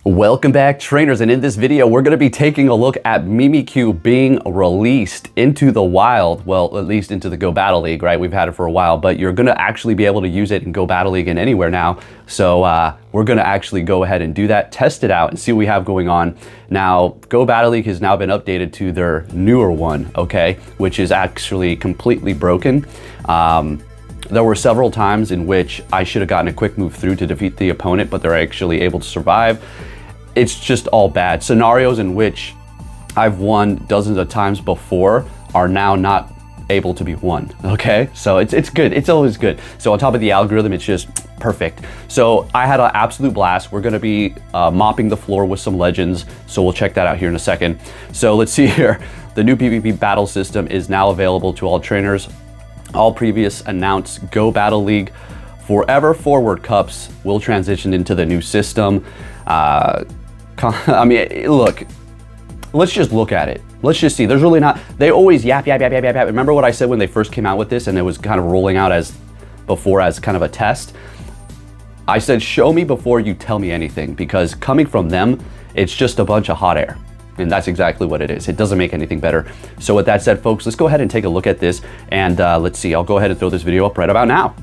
Welcome back, trainers, and in this video we're going to be taking a look at Mimikyu being released into the wild. Well, at least into the Go Battle League, right? We've had it for a while, but you're going to actually be able to use it in Go Battle League and anywhere now. So we're going to actually go ahead and do that, test it out, and see what we have going on. Now, Go Battle League has now been updated to their newer one, okay, which is actually completely broken. There were several times in which I should have gotten a quick move through to defeat the opponent, but they're actually able to survive. It's just all bad. Scenarios in which I've won dozens of times before are now not able to be won, okay? So it's good, it's always good. So on top of the algorithm, it's just perfect. So I had an absolute blast. We're gonna be mopping the floor with some legends, so we'll check that out here in a second. So let's see here. The new PvP battle system is now available to all trainers. All previous announced Go Battle League Forever Forward Cups will transition into the new system. I mean, look, let's just look at it. Let's just see. There's really not, they always yap. Remember what I said when they first came out with this and it was kind of rolling out as before as kind of a test? I said, show me before you tell me anything, because coming from them, it's just a bunch of hot air. And that's exactly what it is. It doesn't make anything better. So with that said, folks, let's go ahead and take a look at this. And let's see, I'll go ahead and throw this video up right about now.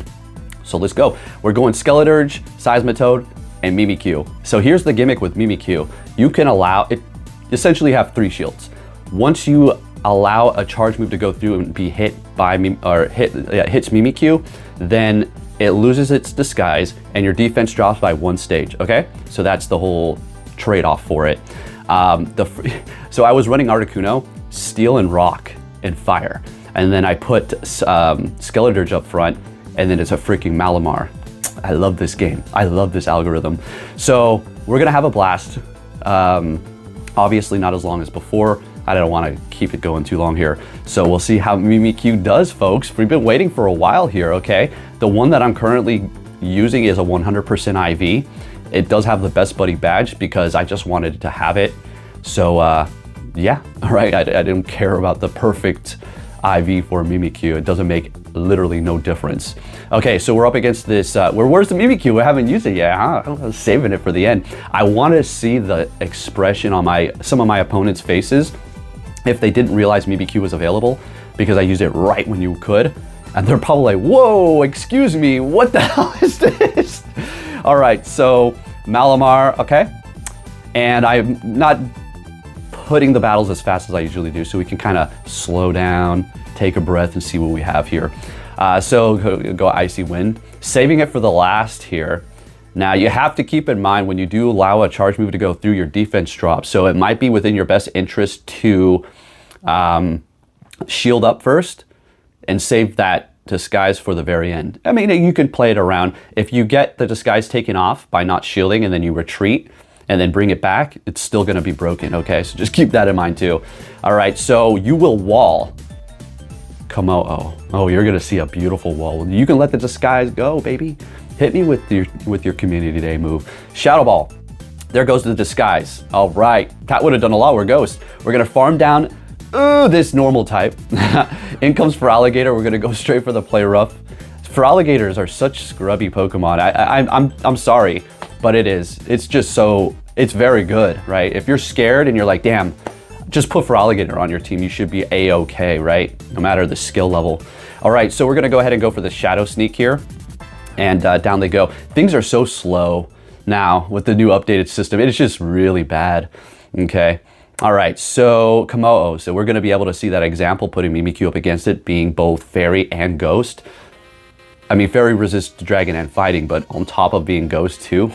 So let's go. We're going Skeledirge, Seismitoad, and Mimikyu. So here's the gimmick with Mimikyu. You can allow it, essentially have 3 shields. Once you allow a charge move to go through and be hit by hits Mimikyu, then it loses its disguise and your defense drops by 1 stage, okay? So that's the whole trade-off for it. So I was running Articuno, Steel and Rock and Fire. And then I put Skeledirge up front, and then it's a freaking Malamar. I love this game. I love this algorithm. So we're gonna have a blast. Obviously not as long as before. I don't wanna keep it going too long here. So we'll see how Mimikyu does, folks. We've been waiting for a while here, okay? The one that I'm currently using is a 100% IV. It does have the Best Buddy badge because I just wanted to have it. So yeah, all right, I didn't care about the perfect IV for Mimikyu. It doesn't make literally no difference. Okay, so we're up against this, where's the Mimikyu? I haven't used it yet, huh? I was saving it for the end. I want to see the expression on some of my opponents' faces if they didn't realize Mimikyu was available, because I used it right when you could. And they're probably like, whoa, excuse me, what the hell is this? All right, so Malamar, okay. And I'm not putting the battles as fast as I usually do, so we can kind of slow down, take a breath, and see what we have here. So go Icy Wind, saving it for the last here. Now you have to keep in mind when you do allow a charge move to go through, your defense drops. So it might be within your best interest to shield up first and save that disguise for the very end. I mean, you can play it around. If you get the disguise taken off by not shielding and then you retreat and then bring it back, it's still gonna be broken, okay? So just keep that in mind too. All right, so you will wall Komodo. Oh, you're gonna see a beautiful wall. You can let the disguise go, baby. Hit me with your Community Day move. Shadow Ball. There goes the disguise. All right, that would have done a lot. We're Ghost. We're gonna farm down this normal type. In comes Feraligatr. We're gonna go straight for the play rough. Feraligatrs are such scrubby Pokemon. I'm sorry, but it is. It's just so, it's very good, right? If you're scared and you're like, damn, just put Feraligatr on your team. You should be A-okay, right? No matter the skill level. All right, so we're gonna go ahead and go for the Shadow Sneak here. And down they go. Things are so slow now with the new updated system. It's just really bad, okay? All right, so Komodo. So we're gonna be able to see that example, putting Mimikyu up against it, being both Fairy and Ghost. I mean, Fairy resists Dragon and Fighting, but on top of being Ghost too.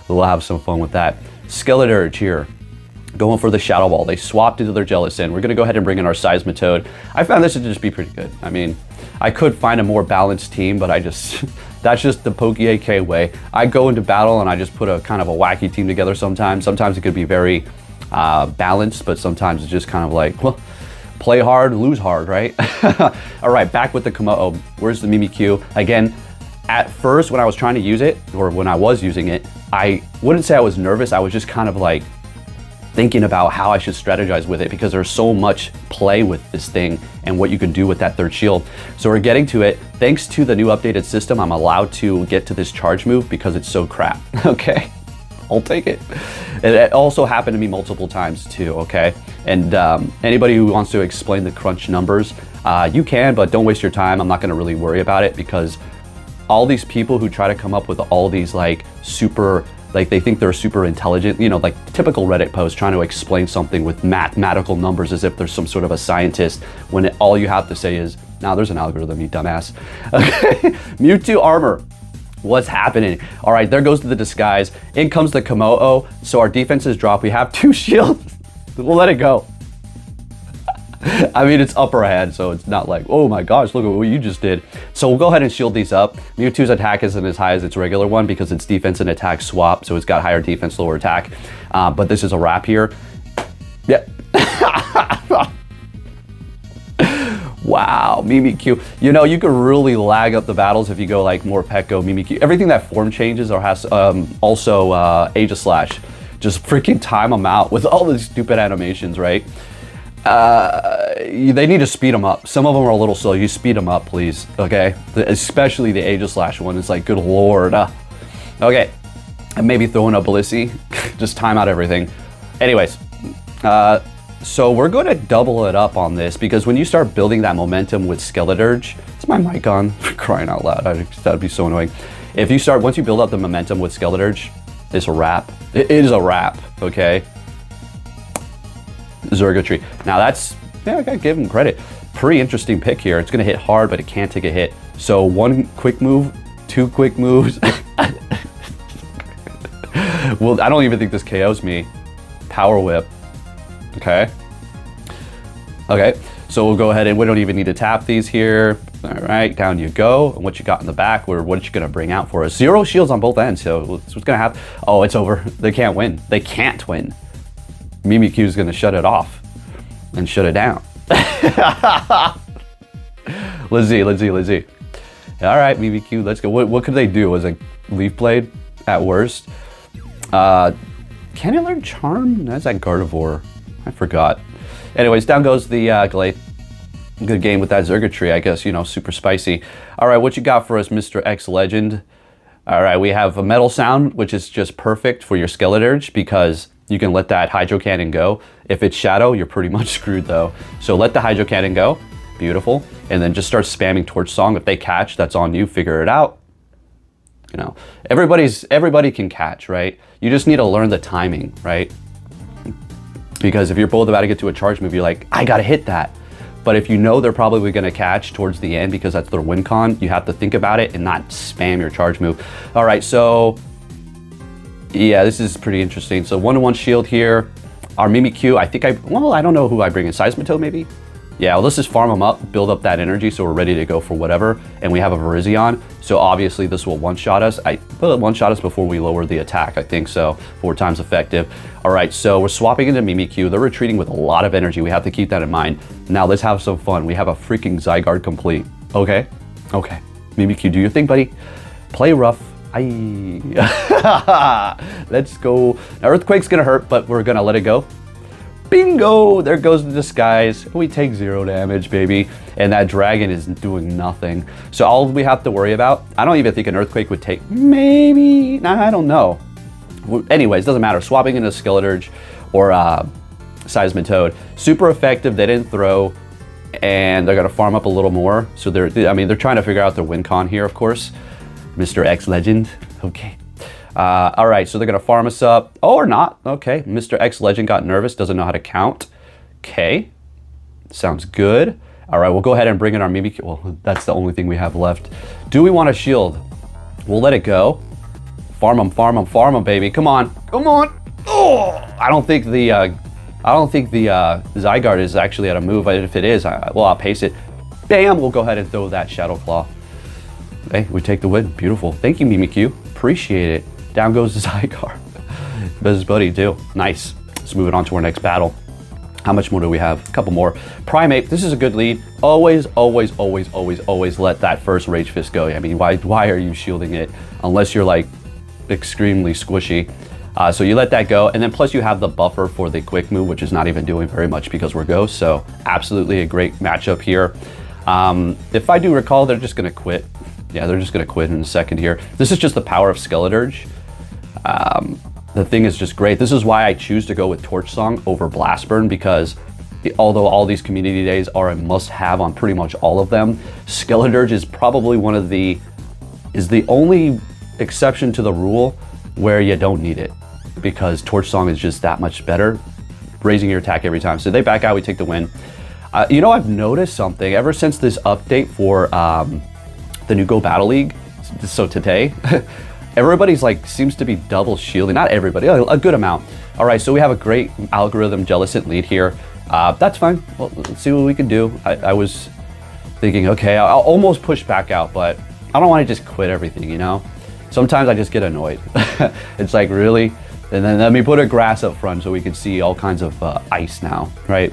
We'll have some fun with that. Skeledirge here, going for the Shadow Ball. They swapped into their Jellicent. We're gonna go ahead and bring in our Seismitoad. I found this to just be pretty good. I mean, I could find a more balanced team, but that's just the Poke way. I go into battle and I just put a kind of a wacky team together sometimes. Sometimes it could be very balanced, but sometimes it's just kind of like, well, play hard, lose hard, right? All right, back with the Komodo. Where's the Mimikyu? Again, at first when I was trying to use it, or when I was using it, I wouldn't say I was nervous. I was just kind of like thinking about how I should strategize with it, because there's so much play with this thing and what you can do with that third shield. So we're getting to it. Thanks to the new updated system, I'm allowed to get to this charge move because it's so crap, okay? I'll take it. It also happened to me multiple times too, okay? And anybody who wants to explain the crunch numbers, you can, but don't waste your time. I'm not gonna really worry about it because all these people who try to come up with all these like super, like they think they're super intelligent, you know, like typical Reddit post trying to explain something with mathematical numbers as if there's some sort of a scientist when all you have to say is, nah, there's an algorithm, you dumbass. Okay, Mewtwo armor. What's happening? All right, there goes the disguise. In comes the Komodo. So our defenses drop. We have 2 shields. We'll let it go. I mean, it's upper hand, so it's not like, oh my gosh, look at what you just did. So we'll go ahead and shield these up. Mewtwo's attack isn't as high as its regular one because its defense and attack swap, so it's got higher defense, lower attack. But this is a wrap here. Yep. Wow, Mimikyu. You know, you could really lag up the battles if you go like more Pekko, Mimikyu. Everything that form changes or has also Aegis Slash. Just freaking time them out with all these stupid animations, right? They need to speed them up. Some of them are a little slow. You speed them up, please, okay? Especially the Aegis Slash one. It's like, good lord. Okay, and maybe throw in a Blissey. Just time out everything. Anyways, so we're going to double it up on this because when you start building that momentum with Skeledirge, is my mic on? For crying out loud, that'd be so annoying. If you start, once you build up the momentum with Skeledirge, it's a wrap. It is a wrap, okay? Zerga Now that's, yeah, I gotta give him credit. Pretty interesting pick here. It's gonna hit hard, but it can't take a hit. So 1 quick move, 2 quick moves. Well, I don't even think this KOs me. Power Whip. Okay. Okay, so we'll go ahead and we don't even need to tap these here. All right, down you go. And what you got in the back, what are you gonna bring out for us? 0 shields on both ends, so what's gonna happen? Oh, it's over. They can't win. They can't win. Mimikyu is gonna shut it off and shut it down. Let's see. All right, Mimikyu, let's go. What could they do? Was it Leaf Blade at worst? Can it learn Charm? That's that Gardevoir. I forgot. Anyways, down goes the Glade. Good game with that Zerga, I guess, you know, super spicy. All right, what you got for us, Mr. X Legend? All right, we have a Metal Sound, which is just perfect for your Skeledirge because you can let that Hydro Cannon go. If it's Shadow, you're pretty much screwed though. So let the Hydro Cannon go, beautiful. And then just start spamming Torch Song. If they catch, that's on you, figure it out. You know, everybody can catch, right? You just need to learn the timing, right? Because if you're both about to get to a charge move, you're like, I gotta hit that. But if you know they're probably gonna catch towards the end because that's their win con, you have to think about it and not spam your charge move. All right, so yeah, this is pretty interesting. So 1-to-1 shield here. Our Mimikyu, I don't know who I bring in, Seismitoad maybe? Yeah, well, let's just farm them up, build up that energy so we're ready to go for whatever. And we have a Virizion, so obviously this will one-shot us. Will it one-shot us before we lower the attack? I think so, 4 times effective. All right, so we're swapping into Mimikyu. They're retreating with a lot of energy. We have to keep that in mind. Now let's have some fun. We have a freaking Zygarde complete. Okay, okay. Mimikyu, do your thing, buddy. Play rough. Aye. Let's go. Now, Earthquake's gonna hurt, but we're gonna let it go. Bingo! There goes the disguise. We take 0 damage, baby. And that dragon is doing nothing. So all we have to worry about, I don't even think an Earthquake would take, maybe, nah, I don't know. Anyways, doesn't matter. Swapping into Skeledirge or Seismitoad. Super effective, they didn't throw, and they're gonna farm up a little more. So they're trying to figure out their win con here, of course. Mr. X Legend, okay. All right, so they're gonna farm us up. Oh, or not, okay. Mr. X Legend got nervous, doesn't know how to count. Okay, sounds good. All right, we'll go ahead and bring in our Mimikyu. Well, that's the only thing we have left. Do we want a shield? We'll let it go. Farm them, farm them, farm them, baby. Come on, come on. Oh, I don't think the Zygarde is actually at a move. If it is, I'll pace it. Bam, we'll go ahead and throw that Shadow Claw. Hey, we take the win. Beautiful. Thank you, Mimikyu. Appreciate it. Down goes the Zygarde. Best buddy too. Nice. Let's move it on to our next battle. How much more do we have? A couple more. Primate, this is a good lead. Always, always, always, always, always let that first Rage Fist go. I mean, why are you shielding it? Unless you're like extremely squishy. So you let that go. And then plus you have the buffer for the quick move, which is not even doing very much because we're ghosts. So absolutely a great matchup here. If I do recall, they're just gonna quit. Yeah, they're just gonna quit in a second here. This is just the power of Skeledirge. the thing is just great. This is why I choose to go with Torch Song over Blast Burn, because although all these community days are a must-have on pretty much all of them, Skeledirge is probably is the only exception to the rule where you don't need it, because Torch Song is just that much better, raising your attack every time. So they back out, we take the win. You know, I've noticed something ever since this update for the new Go Battle League. So today, everybody's like seems to be double shielding. Not everybody, a good amount. All right, so we have a great algorithm Jellicent lead here. That's fine. Well, let's see what we can do. I was thinking, okay, I'll almost push back out, but I don't want to just quit everything, you know? Sometimes I just get annoyed. It's like, really? And then let me put a grass up front so we can see all kinds of ice now, right?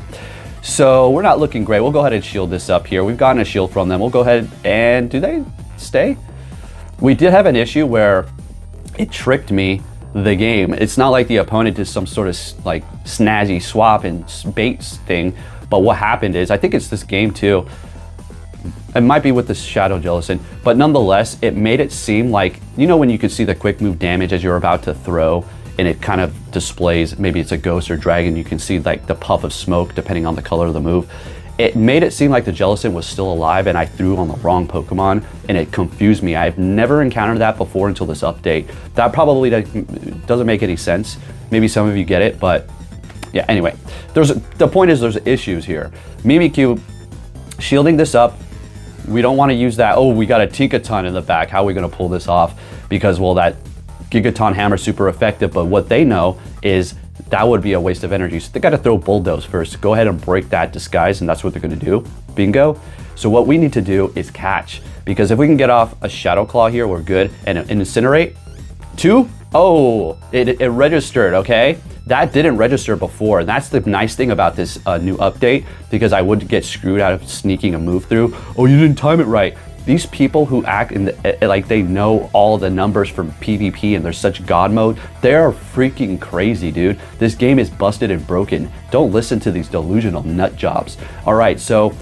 So we're not looking great. We'll go ahead and shield this up here. We've gotten a shield from them. We'll go ahead and, do they stay? We did have an issue where it tricked me the game. It's not like the opponent did some sort of like snazzy swap and bait thing, but what happened is, I think it's this game too, it might be with the Shadow Jellicent, but nonetheless, it made it seem like, you know when you could see the quick move damage as you're about to throw, and it kind of displays, maybe it's a ghost or dragon, you can see like the puff of smoke depending on the color of the move. It made it seem like the Jellicent was still alive and I threw on the wrong Pokemon, and it confused me. I've never encountered that before until this update. That probably doesn't make any sense. Maybe some of you get it, but yeah, anyway. The point is there's issues here. Mimikyu, shielding this up, we don't want to use that. Oh, we got a Tinkaton in the back. How are we going to pull this off? Because, well, that Gigaton Hammer is super effective, but what they know is that would be a waste of energy. So they got to throw Bulldoze first. Go ahead and break that disguise, and that's what they're going to do. Bingo. So what we need to do is catch, because if we can get off a Shadow Claw here, we're good. And Incinerate. 2. Oh, it registered, okay? That didn't register before, and that's the nice thing about this new update, because I would get screwed out of sneaking a move through. Oh, you didn't time it right. These people who act in like they know all the numbers from PvP and they're such god mode, they're freaking crazy, dude. This game is busted and broken. Don't listen to these delusional nut jobs. All right, so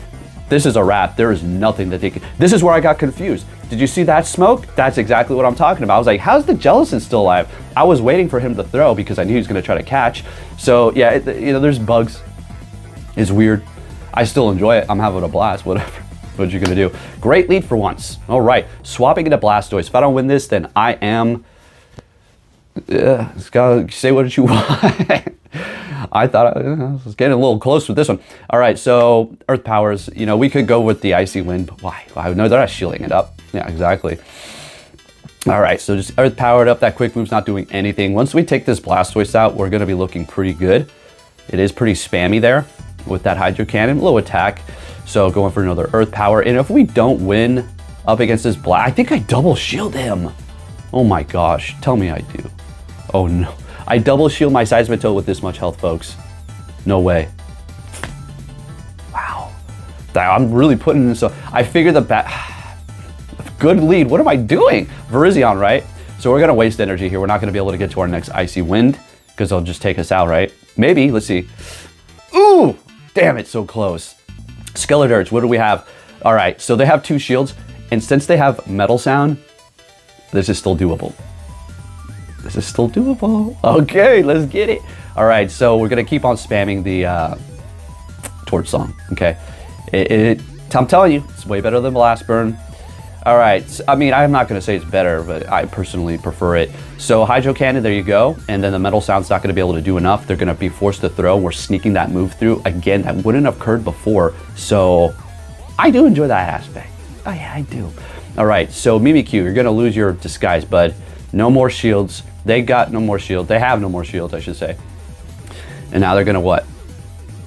this is a wrap. There is nothing that they can. This is where I got confused. Did you see that smoke? That's exactly what I'm talking about. I was like, how's the Jellicent still alive? I was waiting for him to throw because I knew he was going to try to catch. So yeah, you know, there's bugs. It's weird. I still enjoy it. I'm having a blast, whatever. What you gonna do? Great lead for once. All right, swapping into Blastoise. If I don't win this, then I am. Gotta say what you want. I thought I was getting a little close with this one. All right, so Earth Powers. You know, we could go with the Icy Wind, but why? No, they're not shielding it up. Yeah, exactly. All right, so just Earth Powered up. That quick move's not doing anything. Once we take this Blastoise out, we're gonna be looking pretty good. It is pretty spammy there with that Hydro Cannon, low attack. So going for another Earth Power. And if we don't win up against this Black, I think I double shield him. Oh my gosh, tell me I do. Oh no, I double shield my Seismitoad with this much health, folks. No way. Wow, I'm really putting this, so I figured good lead, what am I doing? Virizion, right? So we're gonna waste energy here. We're not gonna be able to get to our next Icy Wind because they'll just take us out, right? Maybe, let's see. Ooh, damn it, so close. Skeledirge, what do we have? All right, so they have 2 shields, and since they have Metal Sound, this is still doable. This is still doable. Okay, let's get it. All right, so we're gonna keep on spamming the Torch Song, okay? I'm telling you, it's way better than Blast Burn. All right, I mean, I'm not gonna say it's better, but I personally prefer it. So Hydro Cannon, there you go. And then the Metal Sound's not gonna be able to do enough. They're gonna be forced to throw. We're sneaking that move through. Again, that wouldn't have occurred before. So I do enjoy that aspect. Oh yeah, I do. All right, so Mimikyu, you're gonna lose your disguise, bud. No more shields. They got no more shields. They have no more shields, I should say. And now they're gonna what?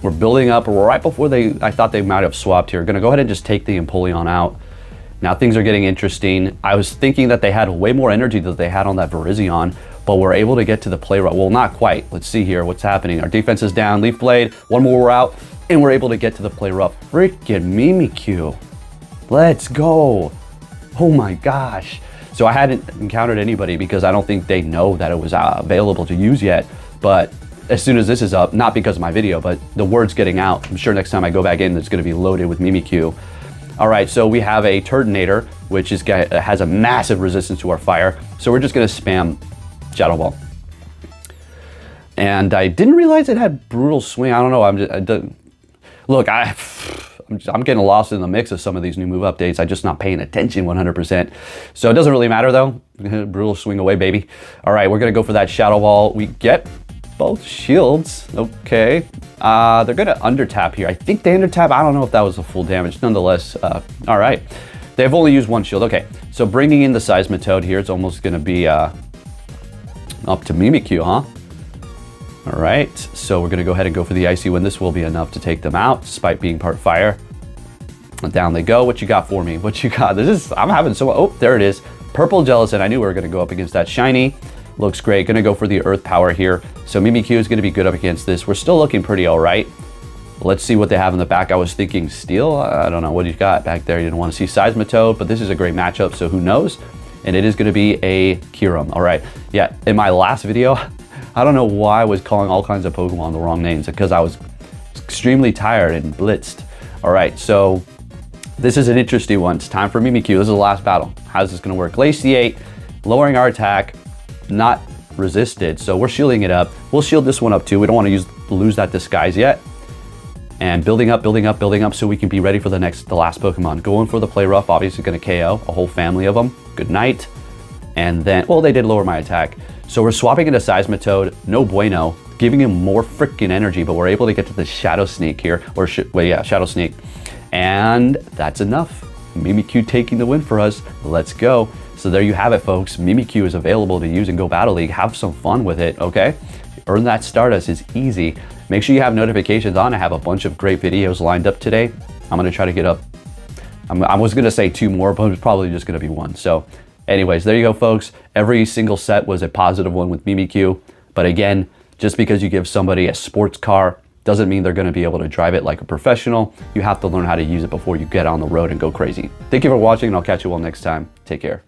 We're building up right before I thought they might have swapped here. Gonna go ahead and just take the Empoleon out. Now things are getting interesting. I was thinking that they had way more energy than they had on that Virizion, but we're able to get to the play route. Well, not quite. Let's see here what's happening. Our defense is down, Leaf Blade, one more we're out, and we're able to get to the play rough. Freaking Mimikyu. Let's go. Oh my gosh. So I hadn't encountered anybody because I don't think they know that it was available to use yet. But as soon as this is up, not because of my video, but the word's getting out, I'm sure next time I go back in, it's gonna be loaded with Mimikyu. All right, so we have a Turtonator, which has a massive resistance to our fire. So we're just gonna spam Shadow Ball. And I didn't realize it had brutal swing. I don't know. Look, I'm getting lost in the mix of some of these new move updates. I'm just not paying attention 100%. So it doesn't really matter though. Brutal swing away, baby. All right, we're gonna go for that Shadow Ball. We get both shields. Okay. They're gonna under tap here. I think they under tap. I don't know if that was a full damage. Nonetheless, all right. They've only used one shield. Okay, so bringing in the Seismitoad here, it's almost gonna be up to Mimikyu, huh? All right, so we're gonna go ahead and go for the Icy Wind. This will be enough to take them out, despite being part fire. And down they go. What you got for me? What you got? I'm having so, oh, there it is. Purple Jellicent. I knew we were gonna go up against that shiny. Looks great. Gonna go for the Earth Power here. So Mimikyu is gonna be good up against this. We're still looking pretty all right. Let's see what they have in the back. I was thinking Steel. I don't know what you got back there. You didn't want to see Seismitoad, but this is a great matchup, so who knows? And it is gonna be a Kyurem. All right, yeah, in my last video, I don't know why I was calling all kinds of Pokemon the wrong names, because I was extremely tired and blitzed. All right, so this is an interesting one. It's time for Mimikyu. This is the last battle. How's this gonna work? Glaciate, lowering our attack, not resisted, so we're shielding it up. We'll shield this one up too. We don't want to lose that disguise yet. And building up so we can be ready for the last Pokemon. Going for the Play Rough, obviously gonna KO a whole family of them. Good night. And then, well, they did lower my attack. So we're swapping into Seismitoad, no bueno, giving him more freaking energy, but we're able to get to the Shadow Sneak here, or Shadow Sneak. And that's enough. Mimikyu taking the win for us. Let's go. So there you have it, folks. Mimikyu is available to use in Go Battle League. Have some fun with it, okay? Earn that Stardust is easy. Make sure you have notifications on. I have a bunch of great videos lined up today. I'm gonna try to get up, I was gonna say 2 more, but it's probably just gonna be 1. So anyways, there you go, folks. Every single set was a positive one with Mimikyu. But again, just because you give somebody a sports car doesn't mean they're gonna be able to drive it like a professional. You have to learn how to use it before you get on the road and go crazy. Thank you for watching, and I'll catch you all next time. Take care.